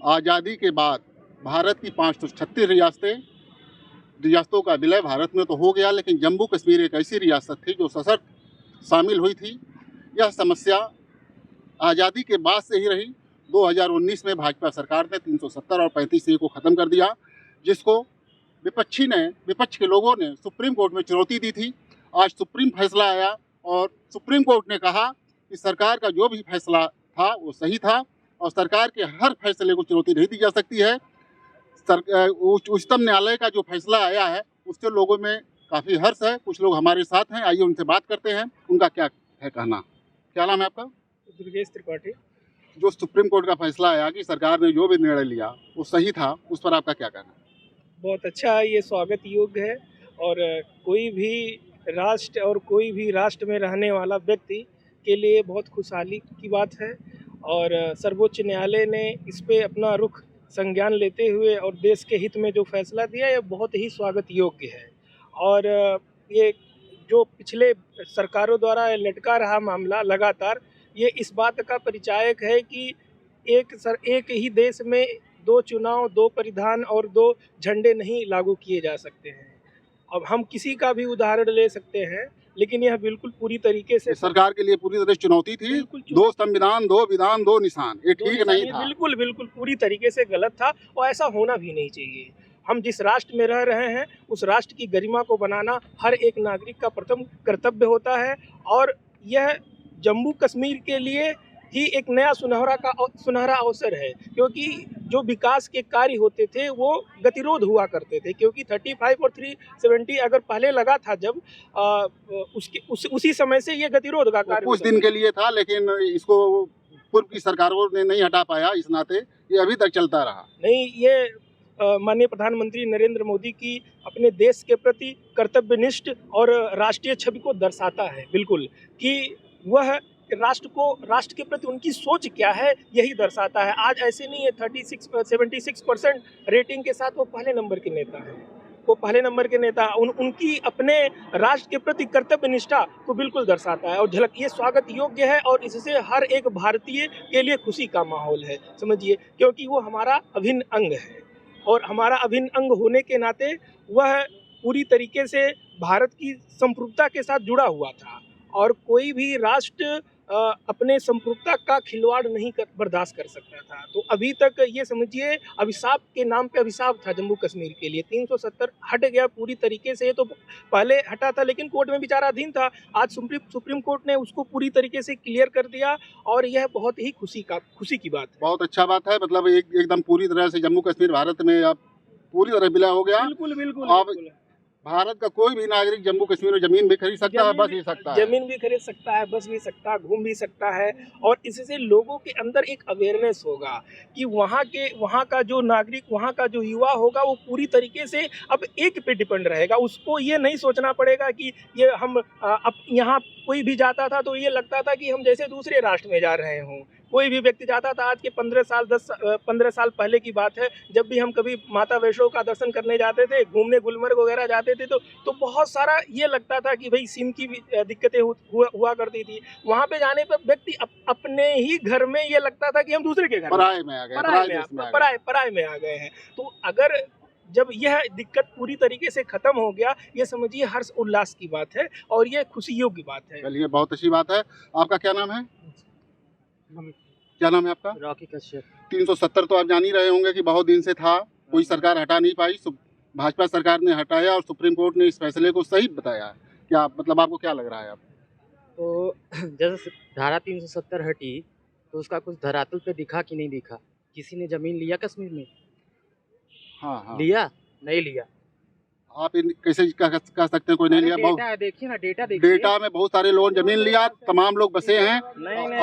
आज़ादी के बाद भारत की 536 रियासतों का विलय भारत में तो हो गया, लेकिन जम्मू कश्मीर एक ऐसी रियासत थी जो सशर्त शामिल हुई थी। यह समस्या आज़ादी के बाद से ही रही। 2019 में भाजपा सरकार ने 370 और 35A को ख़त्म कर दिया, जिसको विपक्ष के लोगों ने सुप्रीम कोर्ट में चुनौती दी थी। आज सुप्रीम फैसला आया और सुप्रीम कोर्ट ने कहा कि सरकार का जो भी फैसला था वो सही था और सरकार के हर फैसले को चुनौती नहीं दी जा सकती है। उच्चतम न्यायालय का जो फैसला आया है उससे लोगों में काफ़ी हर्ष है। कुछ लोग हमारे साथ हैं, आइए उनसे बात करते हैं, उनका क्या है कहना। क्या नाम है आपका? दुर्गेश त्रिपाठी। जो सुप्रीम कोर्ट का फैसला आया कि सरकार ने जो भी निर्णय लिया वो सही था, उस पर आपका क्या कहना है? बहुत अच्छा है, ये स्वागत योग्य है और कोई भी राष्ट्र और कोई भी राष्ट्र में रहने वाला व्यक्ति के लिए बहुत खुशहाली की बात है और सर्वोच्च न्यायालय ने इस पे अपना रुख संज्ञान लेते हुए और देश के हित में जो फैसला दिया ये बहुत ही स्वागत योग्य है। और ये जो पिछले सरकारों द्वारा लटका रहा मामला लगातार, ये इस बात का परिचायक है कि एक ही देश में 2 चुनाव, 2 परिधान और 2 झंडे नहीं लागू किए जा सकते हैं। अब हम किसी का भी उदाहरण ले सकते हैं, लेकिन यह बिल्कुल पूरी तरीके से सरकार के लिए पूरी तरह चुनौती थी। 2 संविधान, 2 विधान, 2 निशान, ये ठीक नहीं था। बिल्कुल पूरी तरीके से गलत था और ऐसा होना भी नहीं चाहिए। हम जिस राष्ट्र में रह रहे हैं उस राष्ट्र की गरिमा को बनाना हर एक नागरिक का प्रथम कर्तव्य होता है और यह जम्मू कश्मीर के लिए ही एक नया सुनहरा अवसर है, क्योंकि जो विकास के कार्य होते थे वो गतिरोध हुआ करते थे, क्योंकि 35 और 370 अगर पहले लगा था जब उसी समय से ये गतिरोध का कार्य कुछ दिन के लिए था, लेकिन इसको पूर्व की सरकारों ने नहीं हटा पाया, इस नाते ये अभी तक चलता रहा। नहीं, ये माननीय प्रधानमंत्री नरेंद्र मोदी की अपने देश के प्रति कर्तव्यनिष्ठ और राष्ट्रीय छवि को दर्शाता है, बिल्कुल, कि वह राष्ट्र के प्रति उनकी सोच क्या है यही दर्शाता है। आज ऐसे नहीं है, 76% रेटिंग के साथ वो पहले नंबर के नेता उनकी अपने राष्ट्र के प्रति कर्तव्य निष्ठा को बिल्कुल दर्शाता है और झलक ये स्वागत योग्य है और इससे हर एक भारतीय के लिए खुशी का माहौल है, समझिए, क्योंकि वो हमारा अभिन्न अंग है और हमारा अभिन्न अंग होने के नाते वह पूरी तरीके से भारत की संप्रभुता के साथ जुड़ा हुआ था और कोई भी राष्ट्र अपने संप्रभुता का खिलवाड़ नहीं बर्दाश्त कर सकता था। तो अभी तक ये समझिए अभिशाप के नाम पे अभिशाप था जम्मू कश्मीर के लिए। 370 हट गया पूरी तरीके से, तो पहले हटा था लेकिन कोर्ट में विचाराधीन था। आज सुप्रीम कोर्ट ने उसको पूरी तरीके से क्लियर कर दिया और यह बहुत ही खुशी की बात है। बहुत अच्छा बात है, मतलब एकदम पूरी तरह से जम्मू कश्मीर भारत में अब पूरी तरह विलय हो गया। बिल्कुल। भारत का कोई भी नागरिक जम्मू कश्मीर में जमीन भी खरीद सकता है, बस भी सकता है। जमीन भी खरीद सकता है, बस भी सकता है, घूम भी सकता है और इससे लोगों के अंदर एक अवेयरनेस होगा कि वहाँ का जो नागरिक, वहाँ का जो युवा होगा वो पूरी तरीके से अब एक पे डिपेंड रहेगा। उसको ये नहीं सोचना पड़ेगा कि ये हम अब यहाँ कोई भी जाता था तो ये लगता था कि हम जैसे दूसरे राष्ट्र में जा रहे हों। कोई भी व्यक्ति जाता था, आज के 15 साल पहले की बात है, जब भी हम कभी माता वैष्णो का दर्शन करने जाते थे, घूमने गुलमर्ग वगैरह जाते थे तो बहुत सारा ये लगता था कि भाई सिम की भी दिक्कतें हुआ करती थी। वहाँ पे जाने पर व्यक्ति अपने ही घर में ये लगता था कि हम दूसरे के घर पराये में आ गए हैं। तो अगर जब यह दिक्कत पूरी तरीके से खत्म हो गया, ये समझिए हर्ष उल्लास की बात है और ये खुशी योग्य बात है। चलिए, बहुत अच्छी बात है। आपका क्या नाम है? क्या नाम है आपका? रॉकी कश्यप। 370 तो आप जान ही रहे होंगे कि बहुत दिन से था, कोई सरकार हटा नहीं पाई, भाजपा सरकार ने हटाया और सुप्रीम कोर्ट ने इस फैसले को सही बताया। क्या मतलब आपको क्या लग रहा है? आप तो जैसे धारा 370 हटी तो उसका कुछ धरातल पे दिखा कि नहीं दिखा? किसी ने जमीन लिया कश्मीर में? हाँ। लिया? नहीं लिया। आप कैसे कह सकते हैं कोई नहीं लिया? बहुत देखिए ना, डेटा में बहुत सारे लोगों ने जमीन लिया, तमाम लोग बसे हैं।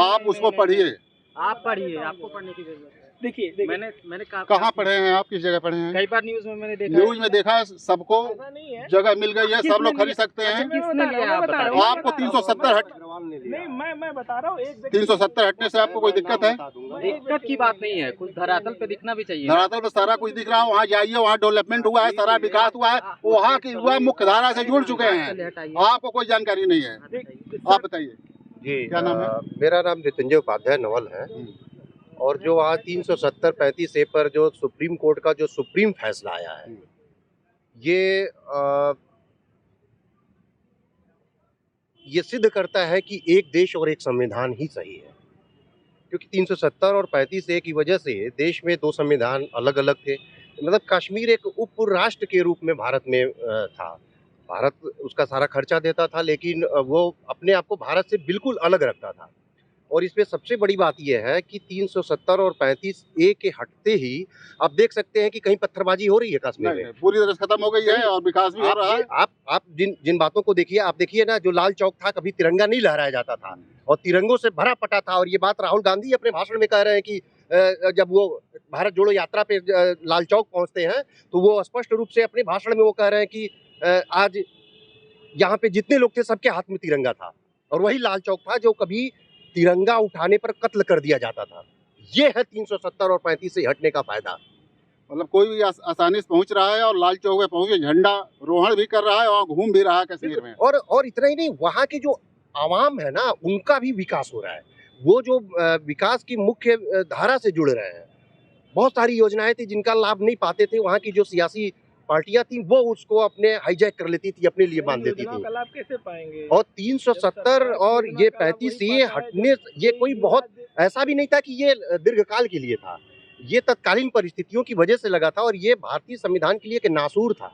आप उसको पढ़िए। आप पढ़िए, आपको पढ़ने की जरूरत है। देखिए मैंने कहाँ पढ़े हैं आप? किस जगह पढ़े हैं? कई बार न्यूज में मैंने देखा। न्यूज में देखा, सबको जगह मिल गई है, सब लोग खरीद सकते हैं। किसने लिया? आपको 370 मैं बता रहा हूँ, 370 हटने से आपको कोई दिक्कत है? दिक्कत की बात नहीं है, कुछ धरातल पे दिखना भी चाहिए। धरातल पे सारा कुछ दिख रहा है, वहाँ जाइए, वहाँ डेवलपमेंट हुआ है, सारा विकास हुआ है, वहाँ की युवा मुख्य धारा से जुड़ चुके हैं। आपको कोई जानकारी नहीं है? आप बताइए। जी, क्या नाम है? मेरा नाम मृत्युंजय उपाध्याय नवल है। और जो आज 370-35A पर जो सुप्रीम कोर्ट का जो सुप्रीम फैसला आया है, ये सिद्ध करता है कि एक देश और एक संविधान ही सही है। क्योंकि 370 और 35A की वजह से देश में दो संविधान अलग अलग थे। मतलब कश्मीर एक उप राष्ट्र के रूप में भारत में था। भारत उसका सारा खर्चा देता था, लेकिन वो अपने आप को भारत से बिल्कुल अलग रखता था। और इसमें सबसे बड़ी बात यह है कि 370 और 35A के हटते ही आप देख सकते हैं कि कहीं पत्थरबाजी हो रही है कश्मीर में। पूरी तरह से खत्म हो गई है और विकास भी हो रहा है। आप जिन बातों को देखिए, आप देखिए ना, जो लाल चौक था, कभी तिरंगा नहीं लहराया जाता था और तिरंगों से भरा पटा था। और ये बात राहुल गांधी अपने भाषण में कह रहे हैं कि जब वो भारत जोड़ो यात्रा पे लाल चौक पहुंचते हैं तो वो स्पष्ट रूप से अपने भाषण में वो कह रहे हैं कि आज यहाँ पे जितने लोग थे सबके हाथ में तिरंगा था। और वही लाल चौक था जो कभी तिरंगा उठाने पर कत्ल कर दिया जाता था। ये है 370 और 35 से हटने का फायदा। मतलब कोई भी आसानी से पहुंच रहा है और लाल चौक पे पहुंच के झंडा रोहण भी कर रहा है और घूम भी रहा है कश्मीर में। और इतना ही नहीं, वहाँ के जो आवाम है ना, उनका भी विकास हो रहा है। वो जो विकास की मुख्य धारा से जुड़ रहे हैं। बहुत सारी योजनाएं थी जिनका लाभ नहीं पाते थे, वहाँ की जो सियासी पार्टियां थी वो उसको अपने हाईजैक कर लेती थी, अपने लिए बांध देती थी। लाभ कैसे पाएंगे? और 370 और ये 35A हटने, ये कोई बहुत ऐसा भी नहीं था कि ये दीर्घकाल के लिए था। ये तत्कालीन परिस्थितियों की वजह से लगा था और ये भारतीय संविधान के लिए एक नासूर था।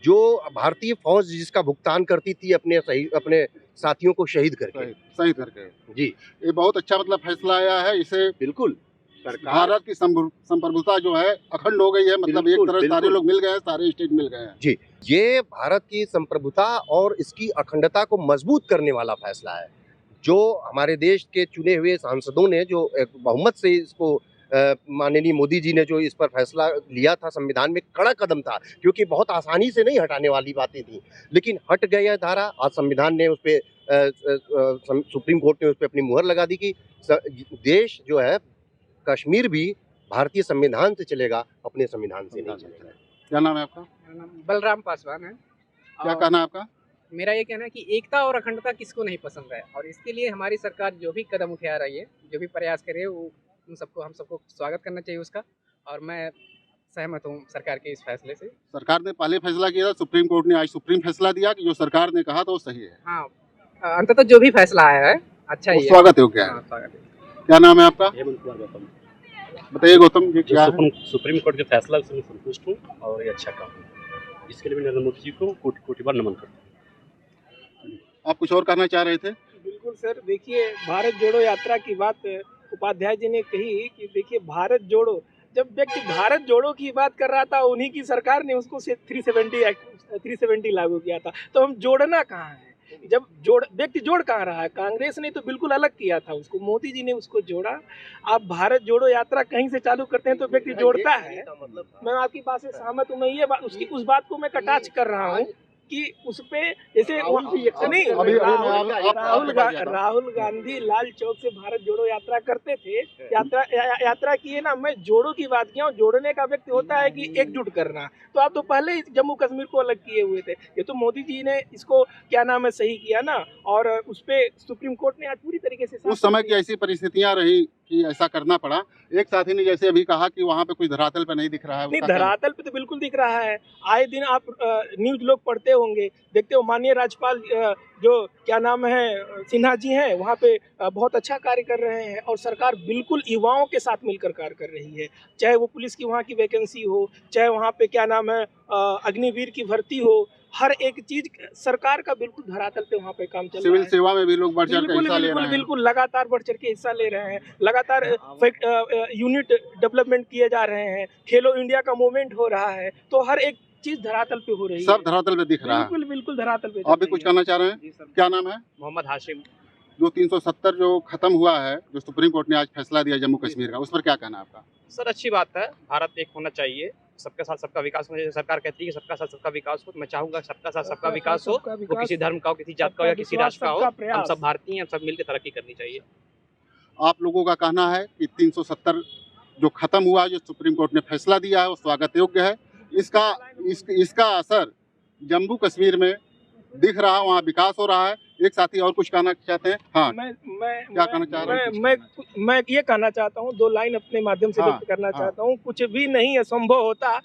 जो भारतीय फौज जिसका भुगतान करती थी अपने साथियों को शहीद करके। जी, ये बहुत अच्छा मतलब फैसला आया है। इसे बिल्कुल भारत की संप्रभुता जो है अखंड हो गई है। मतलब एक तरह सारे लोग मिल गए हैं, सारे स्टेट मिल गए हैं। जी, ये भारत की संप्रभुता और इसकी अखंडता को मजबूत करने वाला फैसला है। जो हमारे देश के चुने हुए सांसदों ने जो बहुमत से इसको माननीय मोदी जी ने जो इस पर फैसला लिया था, संविधान में कड़ा कदम था, क्योंकि बहुत आसानी से नहीं हटाने वाली बातें थी, लेकिन हट गई है धारा। आज संविधान ने उस पर सुप्रीम कोर्ट ने उस पर अपनी मुहर लगा दी कि देश जो है, कश्मीर भी भारतीय संविधान से चलेगा, अपने संविधान से नहीं चलेगा। क्या नाम है आपका? मेरा नाम बलराम पासवान है। क्या कहना है आपका? मेरा ये कहना है कि एकता और अखंडता किसको नहीं पसंद है, और इसके लिए हमारी सरकार जो भी कदम उठा रही है, जो भी प्रयास कर रही है, वो हम सबको स्वागत करना चाहिए उसका। और मैं सहमत हूँ सरकार के इस फैसले से। सरकार ने पहले फैसला किया था, सुप्रीम कोर्ट ने आज सुप्रीम फैसला दिया कि जो सरकार ने कहा था वो सही है। हाँ, अंततः जो भी फैसला आया है अच्छा ही है। स्वागत योग्य है। हाँ, स्वागत है। क्या नाम है आपका? हेमंत कुमार गौतम। बताइए गौतम जी, क्या है? सुप्रीम कोर्ट के फैसला से मैं संतुष्ट हूँ और ये अच्छा काम है। इसके लिए मैं नरेंद्र मोदी जी को कोटि कोटि बार नमन करता हूँ। आप कुछ और कहना चाह रहे थे? बिल्कुल सर, देखिए भारत जोड़ो यात्रा की बात उपाध्याय जी ने कही कि देखिए भारत जोड़ो, जब व्यक्ति भारत जोड़ो की बात कर रहा था, उन्हीं की सरकार ने उसको 370 लागू किया था। तो हम जोड़ना कहाँ है? जब व्यक्ति जोड़ कहाँ रहा है? कांग्रेस ने तो बिल्कुल अलग किया था उसको, मोदी जी ने उसको जोड़ा। आप भारत जोड़ो यात्रा कहीं से चालू करते हैं तो व्यक्ति जोड़ता है। मैं आपकी बात से सहमत हूँ। मैं ये बात उस बात को मैं कटाच कर रहा हूँ कि उस पे जैसे नहीं, राहुल गांधी लाल चौक से भारत जोड़ो यात्रा करते थे, यात्रा किए ना। मैं जोड़ो की बात किया हूँ। जोड़ने का व्यक्ति होता है कि एकजुट करना। तो आप तो पहले ही जम्मू कश्मीर को अलग किए हुए थे। ये तो मोदी जी ने इसको क्या नाम है सही किया ना, और उस पे सुप्रीम कोर्ट ने आज पूरी तरीके से उस समय की ऐसी परिस्थितियां रही कि ऐसा करना पड़ा। एक साथी ने जैसे अभी कहा कि वहाँ पे कुछ धरातल पे नहीं दिख रहा है। नहीं, धरातल पे तो बिल्कुल दिख रहा है। आए दिन आप न्यूज लोग पढ़ते होंगे, देखते हो। माननीय राज्यपाल जो क्या नाम है सिन्हा जी हैं, वहाँ पे बहुत अच्छा कार्य कर रहे हैं और सरकार बिल्कुल युवाओं के साथ मिलकर कार्य कर रही है। चाहे वो पुलिस की वहाँ की वैकेंसी हो, चाहे वहाँ पे क्या नाम है अग्निवीर की भर्ती हो, हर एक चीज सरकार का बिल्कुल धरातल पे वहाँ पे काम चल रहा है। सिविल सेवा में भी लोग बढ़ चढ़ के हिस्सा ले रहे हैं। बिल्कुल लगातार बढ़ चढ़ के हिस्सा ले रहे हैं। लगातार यूनिट डेवलपमेंट किए जा रहे हैं। खेलो इंडिया का मूवमेंट हो रहा है। तो हर एक चीज धरातल पे हो रही है। सब धरातल पे दिख रहा है। बिल्कुल धरातल पे। आप भी कुछ कहना चाह रहे हैं? क्या नाम है? मोहम्मद हाशिम। जो 370 जो खत्म हुआ है, जो सुप्रीम कोर्ट ने आज फैसला दिया जम्मू कश्मीर का, उस पर क्या कहना है आपका? सर अच्छी बात है, भारत एक होना चाहिए, सबके साथ सबका विकास होना चाहिए। सरकार कहती है कि सबका साथ सबका विकास हो, तो मैं चाहूँगा सबका साथ सबका विकास हो, वो किसी धर्म का हो, किसी जात का हो या किसी राष्ट्र का हो। हम सब भारतीय हैं, हम सब मिलकर तरक्की करनी चाहिए। आप लोगों का कहना है कि 370 जो खत्म हुआ, जो सुप्रीम कोर्ट ने फैसला दिया है, वो स्वागत योग्य है। इसका असर जम्मू कश्मीर में दिख रहा है, वहाँ विकास हो रहा है। एक साथी और कुछ कहना चाहते हैं? हाँ, क्या कहना चाह रहे हैं? मैं ये कहना चाहता हूँ, 2 लाइन अपने माध्यम से हाँ, व्यक्त करना हाँ। चाहता हूँ। कुछ भी नहीं असंभव होता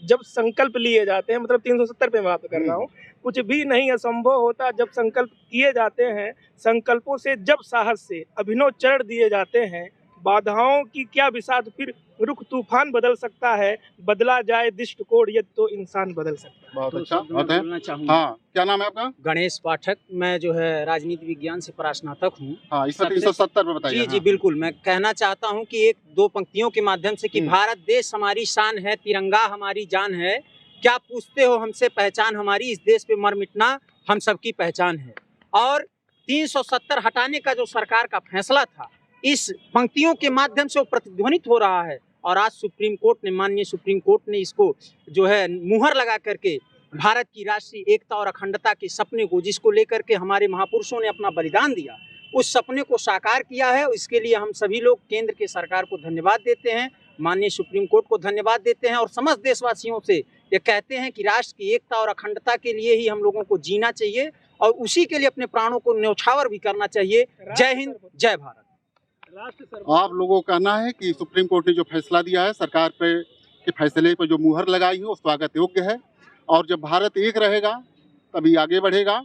जब संकल्प लिए जाते हैं, मतलब 370 पे बात कर रहा हूँ। कुछ भी नहीं असंभव होता जब संकल्प किए जाते हैं। संकल्पों से जब साहस से अभिनव चरण दिए जाते हैं, बाधाओं की क्या बिसात, फिर रुख तूफान बदल सकता है। बदला जाए दृष्टिकोण यदि तो इंसान बदल सकता है। बहुत तो अच्छा, शब्द बहुत मैं है। बोलना चाहूँगा। हाँ, क्या नाम है आपका? गणेश पाठक, मैं जो है राजनीति विज्ञान से परास्नातक हूँ। हाँ, इस पर सबसे- 370 पे बताइए। जी जी हाँ। बिल्कुल, मैं कहना चाहता हूँ कि 1-2 पंक्तियों के माध्यम से कि भारत देश हमारी शान है, तिरंगा हमारी जान है। क्या पूछते हो हमसे पहचान हमारी, इस देश पे मर मिटना हम सबकी पहचान है। और 370 हटाने का जो सरकार का फैसला था, इस पंक्तियों के माध्यम से वो प्रतिध्वनित हो रहा है। और आज सुप्रीम कोर्ट ने, माननीय सुप्रीम कोर्ट ने इसको जो है मुहर लगा करके भारत की राष्ट्रीय एकता और अखंडता के सपने को, जिसको लेकर के हमारे महापुरुषों ने अपना बलिदान दिया, उस सपने को साकार किया है। इसके लिए हम सभी लोग केंद्र के सरकार को धन्यवाद देते हैं, माननीय सुप्रीम कोर्ट को धन्यवाद देते हैं और समस्त देशवासियों से ये कहते हैं कि राष्ट्र की एकता और अखंडता के लिए ही हम लोगों को जीना चाहिए और उसी के लिए अपने प्राणों को न्यौछावर भी करना चाहिए। जय हिंद, जय भारत। आप लोगों का कहना है कि सुप्रीम कोर्ट ने जो फैसला दिया है, सरकार पे के फैसले पर जो मुहर लगाई है, वो स्वागत योग्य है। और जब भारत एक रहेगा तभी आगे बढ़ेगा।